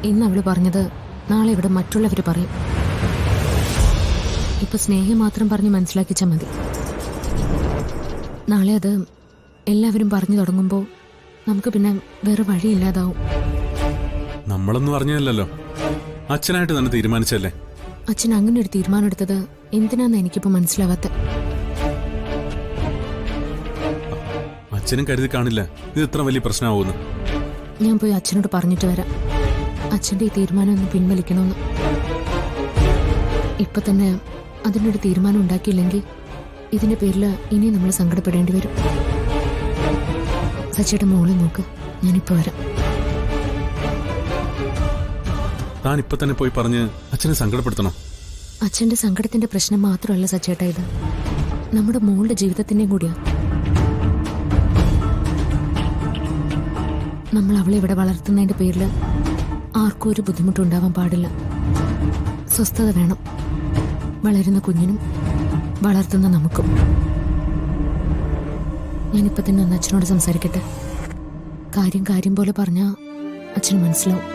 ഇന്ന് അവള് പറഞ്ഞത് നാളെ ഇവിടെ മറ്റുള്ളവർ പറയും. ഇപ്പൊ സ്നേഹം മാത്രം പറഞ്ഞ് മനസ്സിലാക്കിച്ചാൽ മതി. നാളെ അത് എല്ലാവരും പറഞ്ഞു തുടങ്ങുമ്പോൾ നമുക്ക് പിന്നെ വേറെ വഴിയില്ലാതാവും. നമ്മളൊന്നും അറിഞ്ഞതല്ലോ, അച്ഛനായിട്ട് തന്നെ തീരുമാനിച്ചല്ലേ. അച്ഛൻ അങ്ങനെ ഒരു തീരുമാനം എടുത്തത് എന്തിനാന്ന് എനിക്കിപ്പോ മനസ്സിലാവാത്ത. അച്ഛനും കരുതി കാണില്ല ഇത് ഇത്ര വലിയ പ്രശ്നമാവുന്നു. ഞാൻ പോയി അച്ഛനോട് പറഞ്ഞിട്ട് വരാം, അച്ഛൻ്റെ ഈ തീരുമാനം ഒന്ന് പിൻവലിക്കണമെന്ന്. ഇപ്പൊ തന്നെ അതിനൊരു തീരുമാനം ഉണ്ടാക്കിയില്ലെങ്കിൽ ഇതിന്റെ പേരിൽ ഇനി നമ്മൾ സങ്കടപ്പെടേണ്ടി വരും. സച്ചിയുടെ മോളെ നോക്ക്, ഞാനിപ്പോ വരാം. താൻ ഇപ്പൊ തന്നെ പോയി പറഞ്ഞ് അച്ഛനെ സങ്കടപ്പെടുത്തണം? അച്ഛന്റെ സങ്കടത്തിന്റെ പ്രശ്നം മാത്രമല്ല സച്ചേട്ടാ, ഇത് നമ്മുടെ മോളുടെ ജീവിതത്തിന്റെയും കൂടിയാ. നമ്മൾ അവളെ ഇവിടെ വളർത്തുന്നതിന്റെ പേരിൽ ആർക്കും ഒരു ബുദ്ധിമുട്ടുണ്ടാവാൻ പാടില്ല. സ്വസ്ഥത വേണം, വളരുന്ന കുഞ്ഞിനും വളർത്തുന്ന നമുക്കും. ഞാനിപ്പോ തന്നെ ഒന്ന് അച്ഛനോട് സംസാരിക്കട്ടെ. കാര്യം പോലെ പറഞ്ഞാൽ അച്ഛന് മനസ്സിലാവും.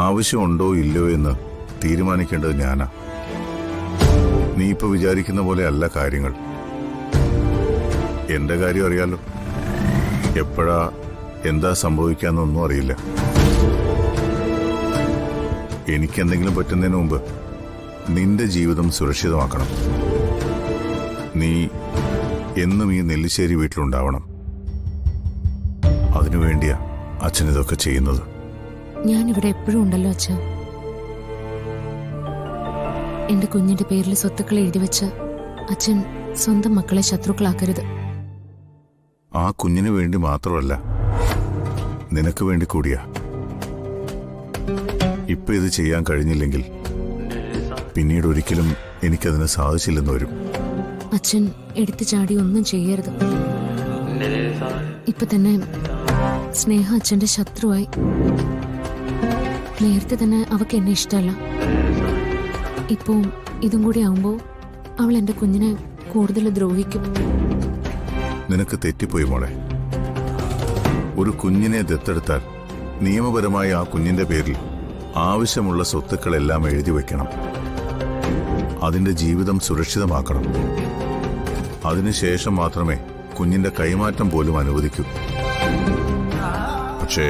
ആവശ്യമുണ്ടോ ഇല്ലയോ എന്ന് തീരുമാനിക്കേണ്ടത് ഞാനാ. നീ ഇപ്പൊ വിചാരിക്കുന്ന പോലെ അല്ല കാര്യങ്ങൾ. എന്റെ കാര്യം അറിയാലോ, എപ്പോഴാ എന്താ സംഭവിക്കാന്നൊന്നും അറിയില്ല. എനിക്കെന്തെങ്കിലും പറ്റുന്നതിന് മുമ്പ് നിന്റെ ജീവിതം സുരക്ഷിതമാക്കണം. നീ എന്നും ഈ നെല്ലിശ്ശേരി വീട്ടിലുണ്ടാവണം. അതിനുവേണ്ടിയാ അച്ഛനിതൊക്കെ ചെയ്യുന്നത്. ഞാനിവിടെ എപ്പോഴും ഉണ്ടല്ലോ അച്ഛ. എന്റെ കുഞ്ഞിന്റെ പേരിൽ സ്വത്തുക്കൾ എഴുതി വെച്ച് അച്ഛൻ സ്വന്തം മക്കളെ ശത്രുക്കളാക്കരുത്. ആ കുഞ്ഞിന് വേണ്ടി മാത്രമല്ല, നിനക്ക് വേണ്ടി കൂടിയാ. ഇപ്പൊ ഇത് ചെയ്യാൻ കഴിഞ്ഞില്ലെങ്കിൽ പിന്നീട് ഒരിക്കലും എനിക്കതിന് സാധിച്ചില്ലെന്ന് വരും. അച്ഛൻ എടുത്തു ചാടി ഒന്നും ചെയ്യരുത്. ഇപ്പൊ തന്നെ സ്നേഹ അച്ഛന്റെ ശത്രുവായി. നേരത്തെ തന്നെ അവക്ക് എന്നെ ഇഷ്ടമല്ല. ഇപ്പോ ഇതും കൂടി ആവുമ്പോ അവൾ എന്റെ കുഞ്ഞിനെ കൂടുതൽ ദ്രോഹിക്കും. നിനക്ക് തെറ്റിപ്പോയി മോളെ. ഒരു കുഞ്ഞിനെ ദത്തെടുത്താൽ നിയമപരമായി ആ കുഞ്ഞിന്റെ പേരിൽ ആവശ്യമുള്ള സ്വത്തുക്കളെല്ലാം എഴുതി വെക്കണം. അതിന്റെ ജീവിതം സുരക്ഷിതമാക്കണം. അതിനുശേഷം മാത്രമേ കുഞ്ഞിന്റെ കൈമാറ്റം പോലും അനുവദിക്കൂ. പക്ഷേ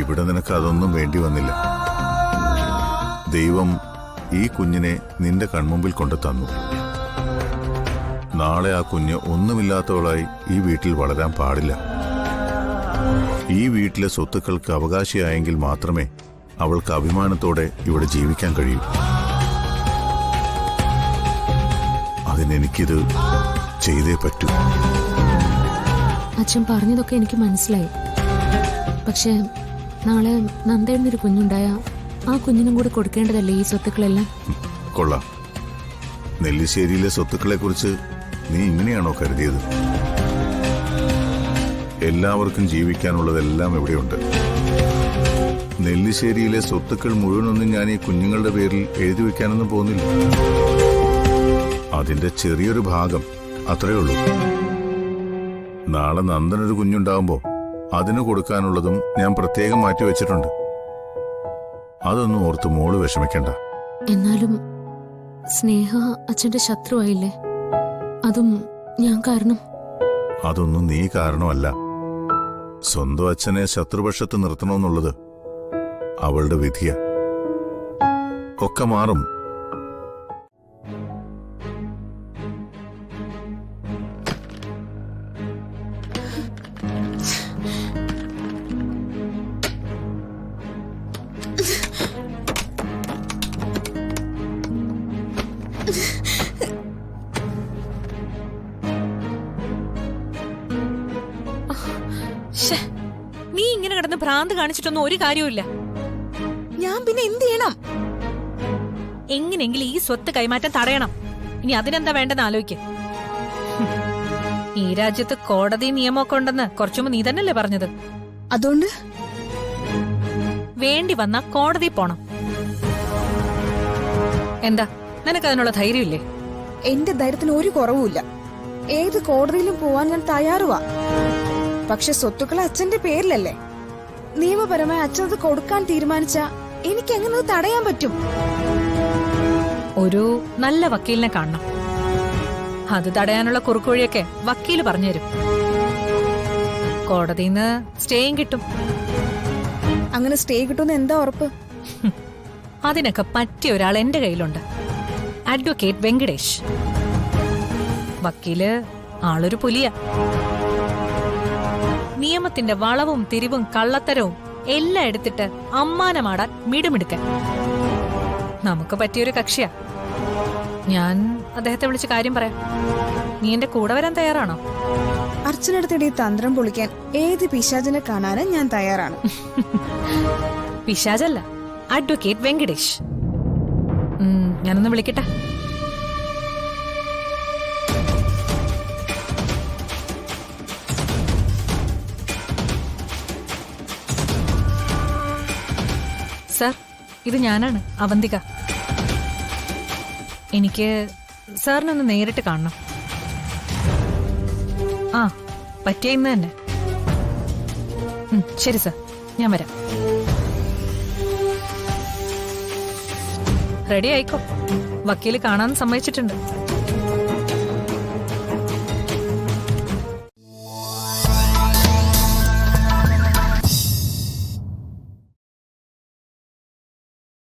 ഇവിടെ നിനക്ക് അതൊന്നും വേണ്ടി വന്നില്ല. ദൈവം ഈ കുഞ്ഞിനെ നിന്റെ കൺമുമ്പിൽ കൊണ്ടു തന്നു. നാളെ ആ കുഞ്ഞ് ഒന്നുമില്ലാത്തവളായി ഈ വീട്ടിൽ വളരാൻ പാടില്ല. ഈ വീട്ടിലെ സ്വത്തുക്കൾക്ക് അവകാശിയായെങ്കിൽ മാത്രമേ അവൾക്ക് അഭിമാനത്തോടെ ഇവിടെ ജീവിക്കാൻ കഴിയൂ. അതിനെനിക്കിത് ചെയ്തേ പറ്റൂ. അച്ഛൻ പറഞ്ഞതൊക്കെ എനിക്ക് മനസ്സിലായി. പക്ഷെ നാളെ നന്ദേന്നൊരു കുഞ്ഞുണ്ടായ ആ കുഞ്ഞിനും കൂടി കൊടുക്കേണ്ടതല്ലേ ഈ സ്വത്തുക്കളെല്ലാം? കൊള്ളാം. നെല്ലിശ്ശേരിയിലെ സ്വത്തുക്കളെ കുറിച്ച് നീ ഇങ്ങനെയാണോ കരുതിയത്? എല്ലാവർക്കും ജീവിക്കാനുള്ളതെല്ലാം ഇവിടെയുണ്ട്. നെല്ലിശ്ശേരിയിലെ സ്വത്തുക്കൾ മുഴുവനൊന്നും ഞാൻ ഈ കുഞ്ഞുങ്ങളുടെ പേരിൽ എഴുതി വെക്കാനൊന്നും പോകുന്നില്ല. അതിന്റെ ചെറിയൊരു ഭാഗം അത്രയേ ഉള്ളൂ. നാളെ നന്ദനൊരു കുഞ്ഞുണ്ടാവുമ്പോ അതിന് കൊടുക്കാനുള്ളതും ഞാൻ പ്രത്യേകം മാറ്റി വെച്ചിട്ടുണ്ട്. അതൊന്നും ഓർത്ത് മോള് വിഷമിക്കണ്ട. എന്നാലും സ്നേഹ അച്ഛന്റെ ശത്രുവായില്ലേ? അതും ഞാൻ കാരണം? അതൊന്നും നീ കാരണമല്ല. സ്വന്തം അച്ഛനെ ശത്രുപക്ഷത്ത് നിർത്തണമെന്നുള്ളത് അവളുടെ വിധിയാ. ഒക്കെ മാറും. നീ ഇങ്ങനെ കിടന്ന് ഭ്രാന്ത് കാണിച്ചിട്ടൊന്നും ഒരു കാര്യവുമില്ല. ഞാൻ പിന്നെ എന്ത് ചെയ്യണം? എങ്ങനെയെങ്കിലും ഈ സ്വത്ത് കൈമാറ്റം തടയണം. ഇനി അതിനെന്താ വേണ്ടെന്ന് ആലോചിക്ക. ഈ രാജ്യത്ത് കോടതി നിയമമൊക്കെ ഉണ്ടെന്ന് കുറച്ചുമ്പ് നീ തന്നെയല്ലേ പറഞ്ഞത്? അതുകൊണ്ട് വേണ്ടി വന്ന കോടതി പോണം. എന്താ നിനക്ക് അതിനുള്ള ധൈര്യമില്ലേ? എന്റെ ധൈര്യത്തിന് ഒരു കുറവുമില്ല. ഏത് കോടതിയിലും പോവാൻ ഞാൻ തയ്യാറുവാ. പക്ഷെ സ്വത്തുക്കൾ അച്ഛന്റെ പേരിലല്ലേ? നിയമപരമായി അച്ഛനത് കൊടുക്കാൻ തീരുമാനിച്ച എനിക്ക് എങ്ങനെ അത് തടയാൻ പറ്റും? ഒരു നല്ല വക്കീലിനെ കാണണം. അത് തടയാനുള്ള കുറുക്കുവഴിയൊക്കെ വക്കീല് പറഞ്ഞുതരും. കോടതിന്ന് സ്റ്റേയും കിട്ടും. അങ്ങനെ സ്റ്റേ കിട്ടുമെന്ന് എന്താ ഉറപ്പ്? അതിനൊക്കെ പറ്റിയ ഒരാൾ എന്റെ കയ്യിലുണ്ട്. അഡ്വക്കേറ്റ് വെങ്കടേഷ്. വക്കീല് ആളൊരു പുലിയ. നിയമത്തിന്റെ വളവും തിരിവും കള്ളത്തരവും എല്ലാം എടുത്തിട്ട് അമ്മാനമാടാൻ മിടുമിടുക്കൻ. നമുക്ക് പറ്റിയൊരു കക്ഷിയാ. ഞാൻ അദ്ദേഹത്തെ വിളിച്ച് കാര്യം പറയാം. നീ എന്റെ കൂടെ വരാൻ തയ്യാറാണോ? അർച്ചനടുത്തിടെ ഈ തന്ത്രം പൊളിക്കാൻ ഏത് പിശാചിനെ കാണാനും ഞാൻ തയ്യാറാണ്. പിശാചല്ല, അഡ്വക്കേറ്റ് വെങ്കടേഷ്. ഞാനൊന്ന് വിളിക്കട്ടെ. സർ, ഇത് ഞാനാണ്, അവന്തിക. എനിക്ക് സാറിനൊന്ന് നേരിട്ട് കാണണം. ആ, പറ്റിയ ഇന്ന് തന്നെ. ശരി സർ, ഞാൻ വരാം. റെഡി ആയിക്കോ. വക്കീല് കാണാൻ സമ്മതിച്ചിട്ടുണ്ട്.